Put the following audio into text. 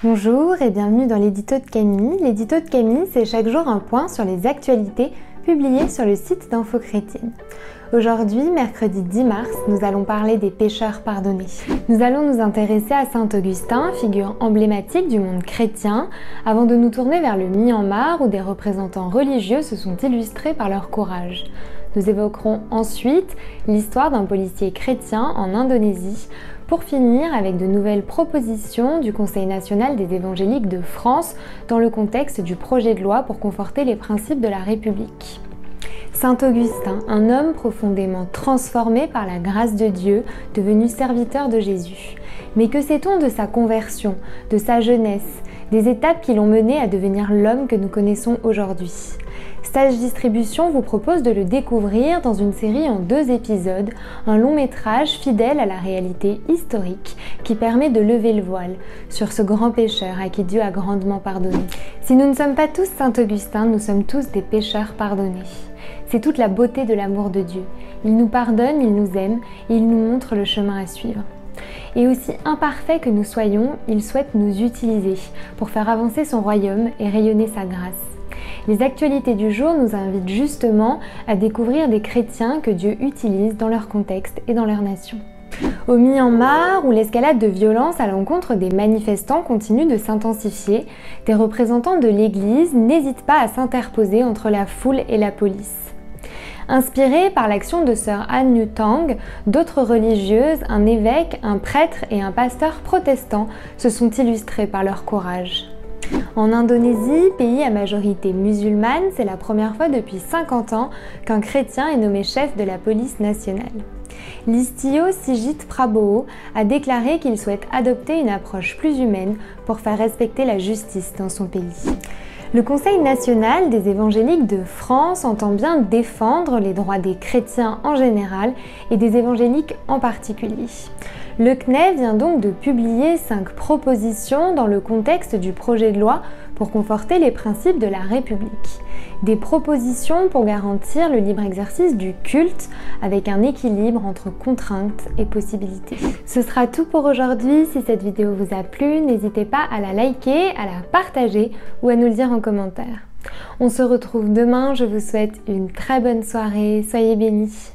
Bonjour et bienvenue dans l'édito de Camille. L'édito de Camille, c'est chaque jour un point sur les actualités publiées sur le site d'Info Chrétienne. Aujourd'hui, mercredi 10 mars, nous allons parler des pécheurs pardonnés. Nous allons nous intéresser à saint Augustin, figure emblématique du monde chrétien, avant de nous tourner vers le Myanmar où des représentants religieux se sont illustrés par leur courage. Nous évoquerons ensuite l'histoire d'un policier chrétien en Indonésie, pour finir avec de nouvelles propositions du Conseil national des évangéliques de France dans le contexte du projet de loi pour conforter les principes de la République. Saint Augustin, un homme profondément transformé par la grâce de Dieu, devenu serviteur de Jésus. Mais que sait-on de sa conversion, de sa jeunesse, des étapes qui l'ont mené à devenir l'homme que nous connaissons aujourd'hui ? Stage Distribution vous propose de le découvrir dans une série en 2 épisodes, un long métrage fidèle à la réalité historique qui permet de lever le voile sur ce grand pécheur à qui Dieu a grandement pardonné. Si nous ne sommes pas tous Saint Augustin, nous sommes tous des pécheurs pardonnés. C'est toute la beauté de l'amour de Dieu. Il nous pardonne, il nous aime et il nous montre le chemin à suivre. Et aussi imparfaits que nous soyons, il souhaite nous utiliser pour faire avancer son royaume et rayonner sa grâce. Les actualités du jour nous invitent justement à découvrir des chrétiens que Dieu utilise dans leur contexte et dans leur nation. Au Myanmar, où l'escalade de violence à l'encontre des manifestants continue de s'intensifier, des représentants de l'Église n'hésitent pas à s'interposer entre la foule et la police. Inspirés par l'action de sœur Anne Nhu Thang, d'autres religieuses, un évêque, un prêtre et un pasteur protestant se sont illustrés par leur courage. En Indonésie, pays à majorité musulmane, c'est la première fois depuis 50 ans qu'un chrétien est nommé chef de la police nationale. Listio Sigit Prabowo a déclaré qu'il souhaite adopter une approche plus humaine pour faire respecter la justice dans son pays. Le Conseil national des évangéliques de France entend bien défendre les droits des chrétiens en général et des évangéliques en particulier. Le CNEF vient donc de publier 5 propositions dans le contexte du projet de loi pour conforter les principes de la République. Des propositions pour garantir le libre exercice du culte avec un équilibre entre contraintes et possibilités. Ce sera tout pour aujourd'hui. Si cette vidéo vous a plu, n'hésitez pas à la liker, à la partager ou à nous le dire en commentaire. On se retrouve demain. Je vous souhaite une très bonne soirée. Soyez bénis.